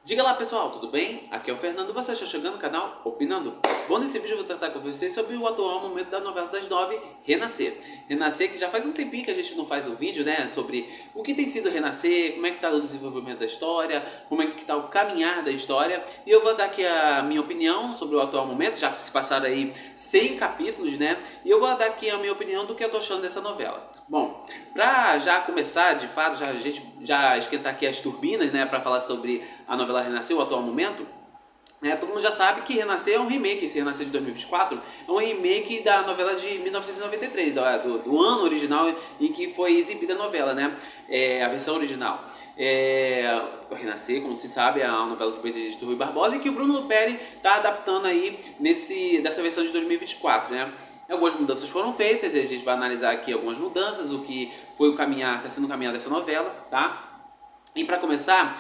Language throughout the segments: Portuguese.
Diga lá pessoal, tudo bem? Aqui é o Fernando, você está chegando no canal Opinando. Bom, nesse vídeo eu vou tratar com vocês sobre o atual momento da novela das 9, Renascer. Renascer que já faz um tempinho que a gente não faz um vídeo, né, sobre o que tem sido Renascer, como é que está o desenvolvimento da história, como é que está o caminhar da história. E eu vou dar aqui a minha opinião sobre o atual momento, já se passaram aí 100 capítulos, né, e eu vou dar aqui a minha opinião do que eu tô achando dessa novela. Bom, pra já começar, de fato, a gente já esquentar aqui as turbinas, né, pra falar sobre a novela Renascer, o atual momento, todo mundo já sabe que Renascer é um remake, esse Renascer de 2024 é um remake da novela de 1993, do ano original em que foi exibida a novela, né? A versão original. Renascer, como se sabe, é uma novela do Benedito Rui Barbosa e que o Bruno Luperi está adaptando aí dessa versão de 2024, né? Algumas mudanças foram feitas e a gente vai analisar aqui algumas mudanças, o que foi está sendo o caminhar dessa novela, tá? E para começar,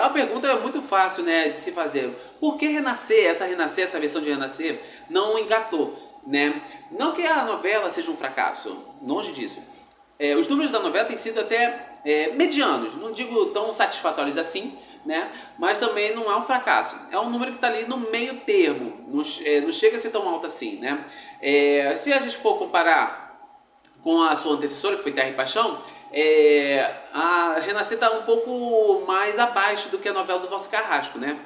a pergunta é muito fácil, né, de se fazer. Por que Renascer, essa versão de Renascer, não engatou, né? Não que a novela seja um fracasso, longe disso. Os números da novela têm sido até medianos, não digo tão satisfatórios assim, né? Mas também não é um fracasso. É um número que está ali no meio termo, não chega a ser tão alto assim, né? Se a gente for comparar com a sua antecessora, que foi Terra e Paixão, a Renascer está um pouco mais abaixo do que a novela do Valci Carrasco, né?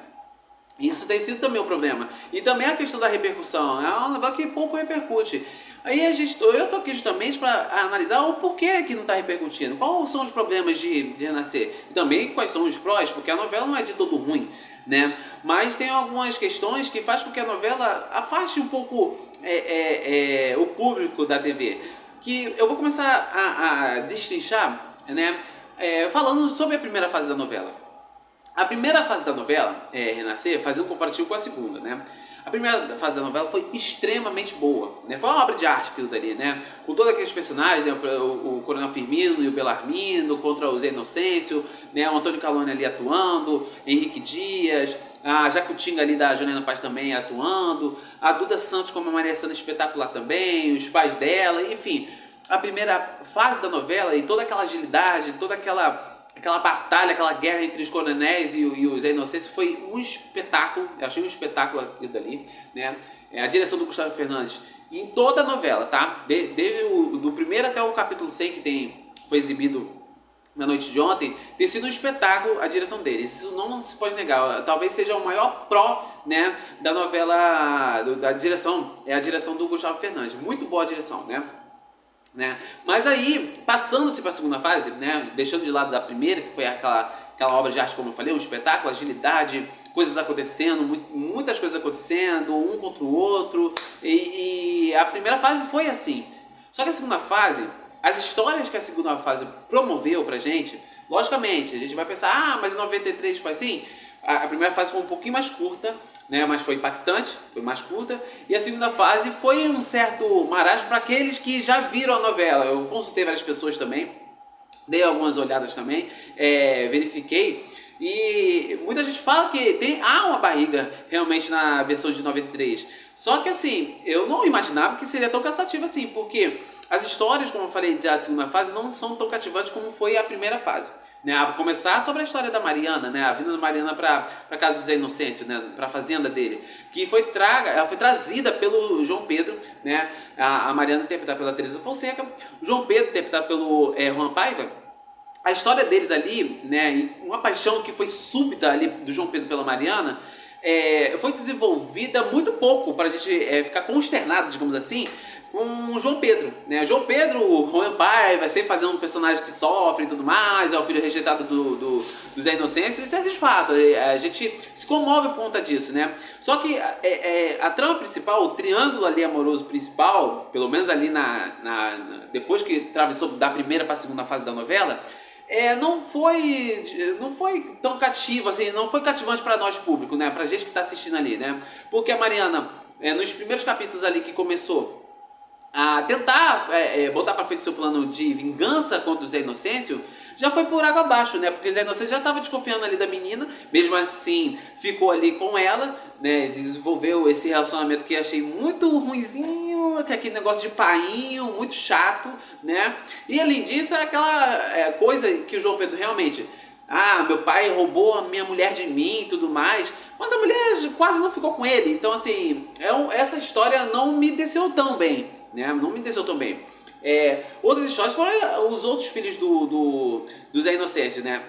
Isso tem sido também um problema. E também a questão da repercussão. É uma novela que pouco repercute. Aí eu tô aqui justamente para analisar o porquê que não está repercutindo. Quais são os problemas de Renascer? E também quais são os prós, porque a novela não é de todo ruim, né? Mas tem algumas questões que fazem com que a novela afaste um pouco o público da TV. Que eu vou começar a destrinchar, né? Falando sobre a primeira fase da novela. A primeira fase da novela, Renascer, fazia um comparativo com a segunda, né? A primeira fase da novela foi extremamente boa, né? Foi uma obra de arte aquilo dali, né? Com todos aqueles personagens, né? O Coronel Firmino e o Belarmino, contra o Zé Inocêncio, né? O Antônio Calone ali atuando, Henrique Dias, a Jacutinga ali da Juliana Paz também atuando, a Duda Santos como a Maria Santa espetacular também, os pais dela, enfim. A primeira fase da novela e toda aquela agilidade, toda aquela batalha, aquela guerra entre os coronéis e os Zé Inocêncio foi um espetáculo. Eu achei um espetáculo aquilo dali, né? A direção do Gustavo Fernandes em toda a novela, tá? Desde do primeiro até o capítulo 100 que foi exibido na noite de ontem, tem sido um espetáculo a direção deles. Isso não se pode negar. Talvez seja o maior pró, né, da novela, da direção, é a direção do Gustavo Fernandes. Muito boa a direção, né? Mas aí, passando-se para a segunda fase, né, deixando de lado da primeira, que foi aquela obra de arte, como eu falei, um espetáculo, agilidade, coisas acontecendo, muitas coisas acontecendo, um contra o outro, e a primeira fase foi assim. Só que a segunda fase, as histórias que a segunda fase promoveu pra gente, logicamente, a gente vai pensar, mas em 93 foi assim? A primeira fase foi um pouquinho mais curta, né, mas foi impactante, foi mais curta. E a segunda fase foi um certo marasmo para aqueles que já viram a novela. Eu consultei várias pessoas também, dei algumas olhadas também, verifiquei. E muita gente fala que há uma barriga realmente na versão de 93. Só que assim, eu não imaginava que seria tão cansativo assim, porque as histórias, como eu falei, da segunda fase não são tão cativantes como foi a primeira fase, né? A começar sobre a história da Mariana, né? A vinda da Mariana para casa do Zé Inocêncio, né? Para a fazenda dele, que ela foi trazida pelo João Pedro, né? A Mariana interpretada pela Teresa Fonseca, o João Pedro interpretado pelo Juan Paiva. A história deles ali, né? Uma paixão que foi súbita ali do João Pedro pela Mariana, foi desenvolvida muito pouco para a gente ficar consternado, digamos assim, com o João Pedro, né? O João Pedro, o Juan Paiva, vai sempre fazer um personagem que sofre e tudo mais, é o filho rejeitado do Zé Inocêncio, isso é de fato, a gente se comove por conta disso, né? Só que a trama principal, o triângulo ali amoroso principal, pelo menos ali depois que atravessou da primeira para a segunda fase da novela, não foi tão cativo, assim, não foi cativante para nós público, né? Pra gente que tá assistindo ali, né? Porque a Mariana, nos primeiros capítulos ali que começou a tentar botar para frente seu plano de vingança contra o Zé Inocêncio, já foi por água abaixo, né? Porque o Zé Inocêncio já estava desconfiando ali da menina, mesmo assim ficou ali com ela, né? Desenvolveu esse relacionamento que eu achei muito ruinzinho, que é aquele negócio de painho, muito chato, né? E além disso, é aquela coisa que o João Pedro realmente ah, meu pai roubou a minha mulher de mim e tudo mais, mas a mulher quase não ficou com ele. Então, assim, essa história não me desceu tão bem, né? Não me desceu tão bem. Outras histórias foram os outros filhos do Zé Inocêncio, né?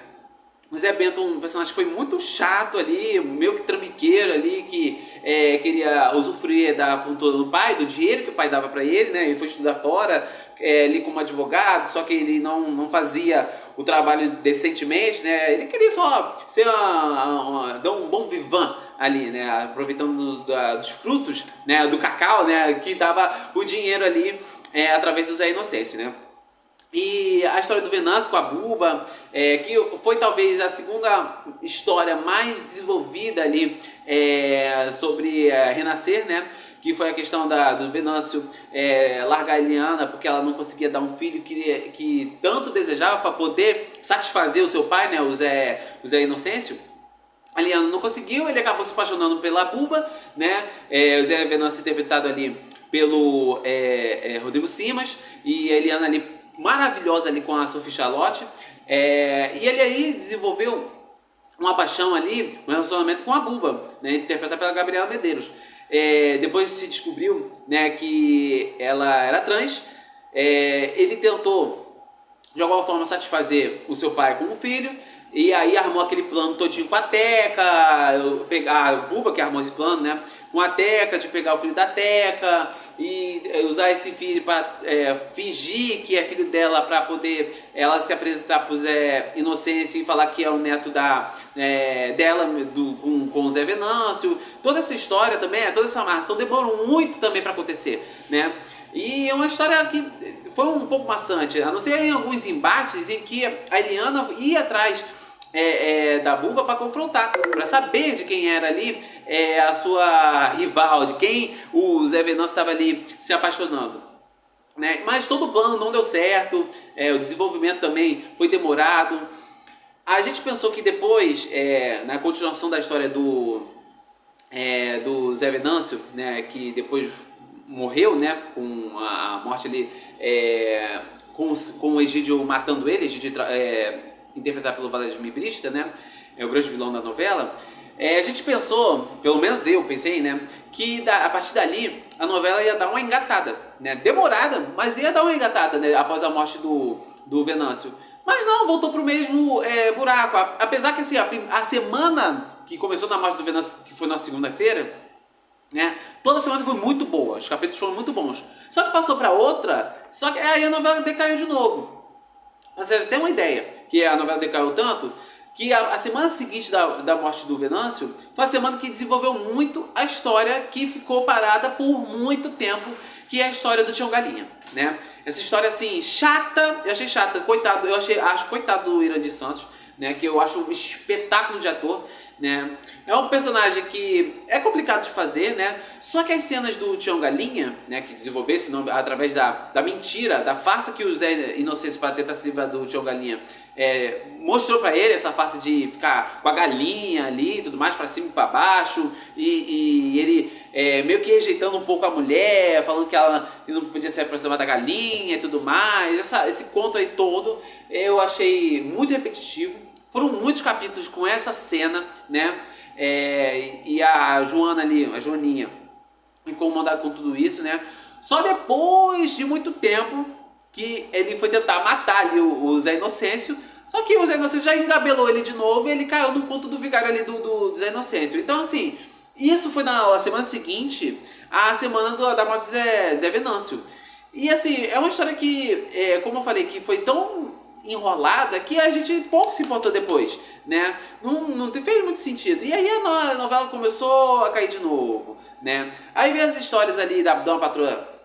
O Zé Bento, um personagem que foi muito chato ali, meio que trambiqueiro ali, que queria usufruir da fortuna do pai, do dinheiro que o pai dava para ele, né? Ele foi estudar fora, ali como advogado, só que ele não fazia o trabalho decentemente, né? Ele queria só ser dar um bom vivan ali, né? Aproveitando dos frutos, né? Do cacau, né? Que dava o dinheiro ali através do Zé Inocêncio, né? E a história do Venâncio com a Buba, que foi talvez a segunda história mais desenvolvida ali sobre renascer, né? Que foi a questão do Venâncio largar a Eliana porque ela não conseguia dar um filho que tanto desejava para poder satisfazer o seu pai, né? O Zé Inocêncio. A Eliana não conseguiu, ele acabou se apaixonando pela Buba, né? O Zé Venâncio interpretado ali pelo Rodrigo Simas, e a Eliana ali maravilhosa ali com a Sophie Charlotte, e ele aí desenvolveu uma paixão ali, um relacionamento com a Buba, né, interpretada pela Gabriela Medeiros. Depois se descobriu, né, que ela era trans. Ele tentou de alguma forma satisfazer o seu pai como filho, e aí armou aquele plano todinho com a Teca, a Buba que armou esse plano, né? Com a Teca, de pegar o filho da Teca e usar esse filho para fingir que é filho dela, para poder ela se apresentar pro Zé Inocêncio e falar que é o neto dela com o Zé Venâncio. Toda essa história também, toda essa amarração demorou muito também para acontecer, né? E é uma história que foi um pouco maçante, a não ser em alguns embates em que a Eliana ia atrás da Buba para confrontar, para saber de quem era ali a sua rival, de quem o Zé Venâncio estava ali se apaixonando, né? Mas todo o plano não deu certo, o desenvolvimento também foi demorado. A gente pensou que depois, na continuação da história do Zé Venâncio, né, que depois morreu, né, com a morte ali, com o Egídio matando ele, Egídio interpretado pelo Vladimir Brista, né, o grande vilão da novela. A gente pensou, pelo menos eu pensei, né, que a partir dali a novela ia dar uma engatada, né, demorada, mas ia dar uma engatada, né, após a morte do Venâncio. Mas não, voltou pro mesmo buraco. Apesar que assim, a semana que começou na morte do Venâncio, que foi na segunda-feira, né, toda semana foi muito boa, os capítulos foram muito bons. Só que passou para outra, só que aí a novela decaiu de novo. Mas você tem uma ideia, que a novela decaiu tanto, que a semana seguinte da morte do Venâncio foi a semana que desenvolveu muito a história que ficou parada por muito tempo, que é a história do Tião Galinha, né? Essa história assim, chata, eu achei chata, coitado, acho coitado do Irandir Santos, né, que eu acho um espetáculo de ator, né? É um personagem que é complicado de fazer, né? Só que as cenas do Tião Galinha, né, que desenvolveu esse nome através da mentira, da farsa que o Zé Inocêncio, para tentar se livrar do Tião Galinha, mostrou para ele, essa farsa de ficar com a galinha ali e tudo mais, para cima e para baixo, e ele meio que rejeitando um pouco a mulher, falando que ela não podia se aproximar da galinha e tudo mais. Esse conto aí todo eu achei muito repetitivo. Foram muitos capítulos com essa cena, né? E a Joana ali, a Joaninha, incomodada com tudo isso, né? Só depois de muito tempo que ele foi tentar matar ali o Zé Inocêncio. Só que o Zé Inocêncio já engabelou ele de novo e ele caiu no ponto do vigário ali do Zé Inocêncio. Então, assim, isso foi na semana seguinte, a semana da morte do Zé Venâncio. E, assim, é uma história que, como eu falei, que foi tão enrolada que a gente pouco se importou depois, né? Não fez muito sentido. E aí a novela começou a cair de novo, né? Aí vem as histórias ali da uma patroa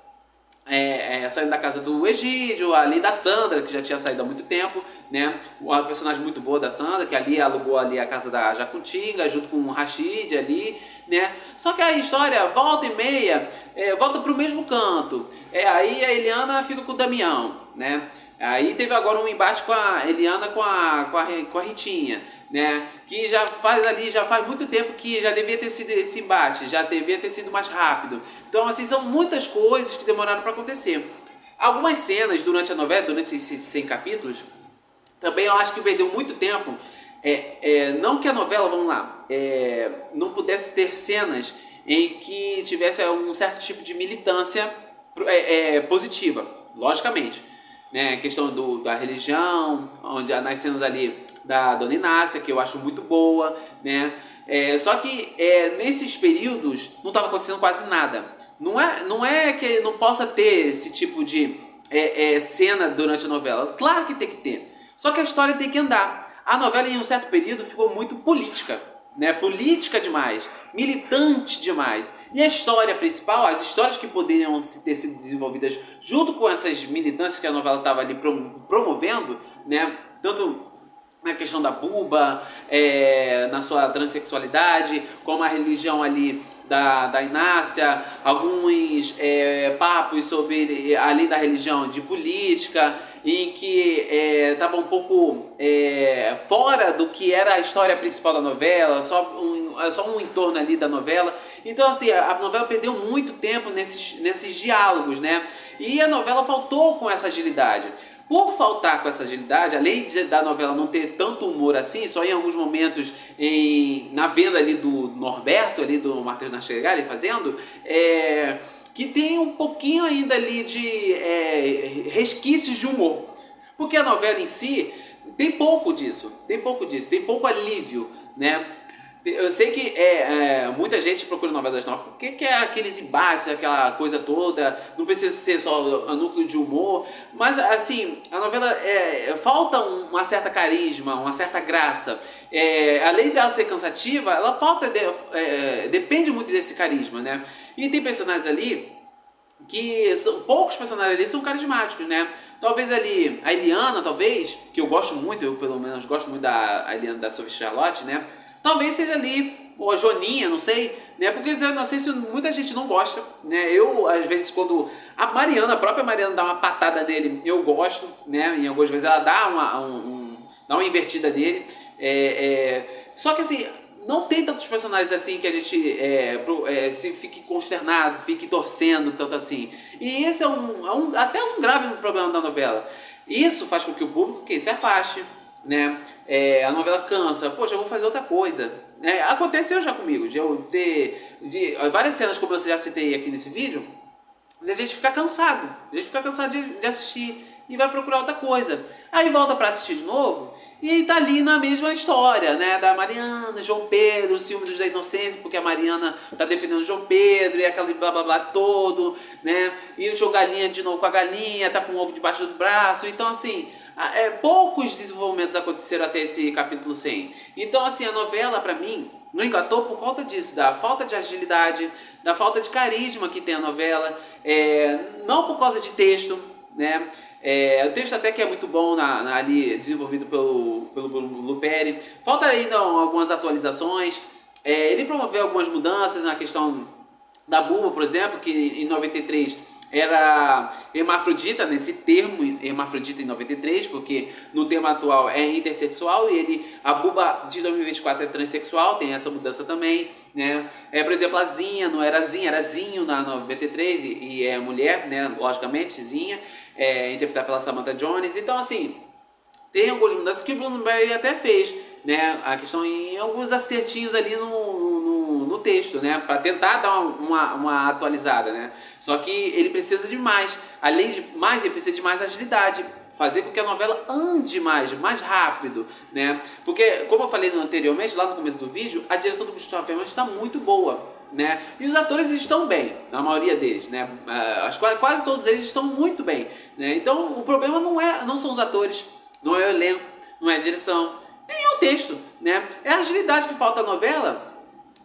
saindo da casa do Egídio, ali da Sandra, que já tinha saído há muito tempo, né? Uma personagem muito boa da Sandra, que ali alugou ali a casa da Jacutinga, junto com o Rashid ali, né? Só que a história, volta e meia, volta pro mesmo canto. Aí a Eliana fica com o Damião, né? Aí teve agora um embate com a Eliana com a Ritinha, né? Que já faz muito tempo que já devia ter sido esse embate, já devia ter sido mais rápido. Então, assim, são muitas coisas que demoraram para acontecer. Algumas cenas durante a novela, durante esses 100 capítulos, também eu acho que perdeu muito tempo não que a novela, vamos lá, não pudesse ter cenas em que tivesse um certo tipo de militância positiva, logicamente. Né? A questão da religião, onde nas cenas ali da Dona Inácia, que eu acho muito boa, né? Só que nesses períodos não estava acontecendo quase nada. Não é que não possa ter esse tipo de cena durante a novela. Claro que tem que ter. Só que a história tem que andar. A novela, em um certo período, ficou muito política. Né? Política demais, militante demais. E a história principal, as histórias que poderiam ter sido desenvolvidas junto com essas militâncias que a novela estava ali promovendo, né? Tanto na questão da Buba, na sua transexualidade, como a religião ali da Inácia, alguns papos sobre além da religião de política, em que estava um pouco fora do que era a história principal da novela, só um entorno ali da novela. Então assim, a novela perdeu muito tempo nesses diálogos, né? E a novela faltou com essa agilidade. Por faltar com essa agilidade, além da novela não ter tanto humor assim, só em alguns momentos na venda ali do Norberto, ali do Matheus Nastergalli fazendo, que tem um pouquinho ainda ali de resquícios de humor. Porque a novela em si tem pouco disso, tem pouco alívio, né? Eu sei que muita gente procura novela das 9 porque quer aqueles embates, aquela coisa toda, não precisa ser só um núcleo de humor, mas assim, a novela falta uma certa carisma, uma certa graça. Além dela ser cansativa, ela depende muito desse carisma, né? E tem personagens ali poucos personagens ali são carismáticos, né? Talvez ali, a Eliana, talvez, que eu gosto muito, eu pelo menos gosto muito da Eliana da Sophie Charlotte, né? Talvez seja ali, ou a Joaninha, não sei, né? Porque eu não sei se muita gente não gosta, né? Eu, às vezes, quando a própria Mariana dá uma patada nele, eu gosto, né? Em algumas vezes ela dá uma invertida nele. Só que assim, não tem tantos personagens assim que a gente se fique consternado, fique torcendo tanto assim. E esse até um grave problema da novela. Isso faz com que o público se afaste, né? A novela cansa, poxa, eu vou fazer outra coisa. Aconteceu já comigo, de eu ter várias cenas, como eu já citei aqui nesse vídeo, de a gente ficar cansado, de assistir e vai procurar outra coisa. Aí volta para assistir de novo e tá ali na mesma história, né? Da Mariana, João Pedro, ciúmes da inocência, porque a Mariana tá defendendo João Pedro e aquele blá blá blá todo, né? E o João Galinha de novo com a galinha, tá com o ovo debaixo do braço. Então, assim, poucos desenvolvimentos aconteceram até esse capítulo 100. Então, assim, a novela, pra mim, não engatou por conta disso, da falta de agilidade, da falta de carisma que tem a novela, não por causa de texto, né? O texto até que é muito bom ali desenvolvido pelo Bruno Luperi. Falta ainda algumas atualizações. Ele promoveu algumas mudanças na questão da Buba, por exemplo, que em 93 era hermafrodita, nesse termo hermafrodita em 93, porque no termo atual é intersexual, e a Buba de 2024 é transexual, tem essa mudança também, né? Por exemplo, a Zinha não era Zinha, era Zinho na 93 e é mulher, né? Logicamente, Zinha, interpretada pela Samantha Jones. Então, assim, tem algumas mudanças que o Bruno Berry até fez, né? A questão em alguns acertinhos ali no texto, né? Para tentar dar uma atualizada, né? Só que ele precisa de mais. Além de mais, ele precisa de mais agilidade. Fazer com que a novela ande mais rápido, né? Porque, como eu falei anteriormente, lá no começo do vídeo, a direção do Gustavo Fernandes está muito boa, né? E os atores estão bem, na maioria deles, né? Quase todos eles estão muito bem, né? Então, o problema não são os atores, não é o elenco, não é a direção, nem é o texto, né? É a agilidade que falta à novela,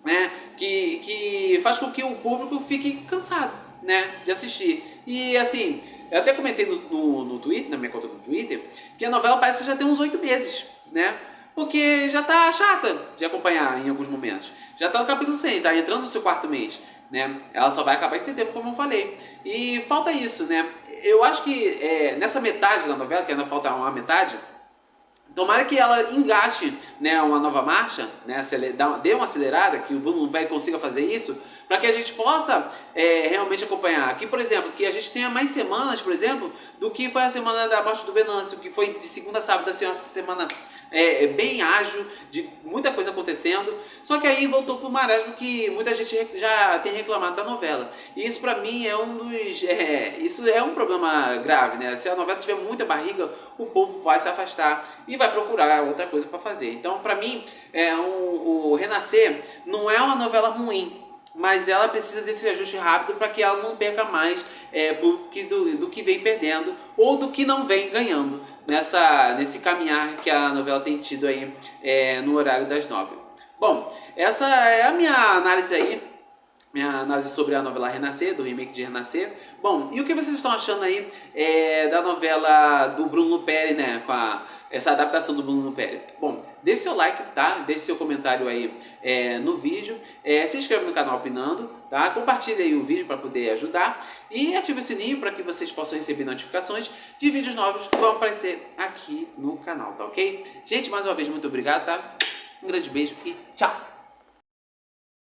né? Que faz com que o público fique cansado, né? De assistir. E assim, eu até comentei no Twitter, na minha conta do Twitter, que a novela parece que já tem uns 8 meses, né? Porque já tá chata de acompanhar em alguns momentos. Já tá no capítulo 100, tá entrando no seu 4º mês, né? Ela só vai acabar em setembro, como eu falei. E falta isso, né? Eu acho que nessa metade da novela, que ainda falta uma metade, tomara que ela engate, né, uma nova marcha, né, dê uma acelerada, que o Bruno Berry consiga fazer isso, para que a gente possa realmente acompanhar. Aqui, por exemplo, que a gente tenha mais semanas, por exemplo, do que foi a semana da morte do Venâncio, que foi de segunda a sábado, assim, uma semana bem ágil, de muita coisa acontecendo. Só que aí voltou pro marasmo que muita gente já tem reclamado da novela. E isso pra mim é isso é um problema grave, né? Se a novela tiver muita barriga, o povo vai se afastar e vai procurar outra coisa para fazer. Então, pra mim, o Renascer não é uma novela ruim, mas ela precisa desse ajuste rápido para que ela não perca mais do que vem perdendo ou do que não vem ganhando nesse caminhar que a novela tem tido aí no horário das 9. Bom, essa é a minha análise aí, minha análise sobre a novela Renascer, do remake de Renascer. Bom, e o que vocês estão achando aí da novela do Bruno Peri, né, essa adaptação do Bruno Peri? Bom, deixe seu like, tá? Deixe seu comentário aí no vídeo, se inscreva no canal Opinando, tá? Compartilhe aí o vídeo para poder ajudar e ative o sininho para que vocês possam receber notificações de vídeos novos que vão aparecer aqui no canal, tá ok? Gente, mais uma vez, muito obrigado, tá? Um grande beijo e tchau!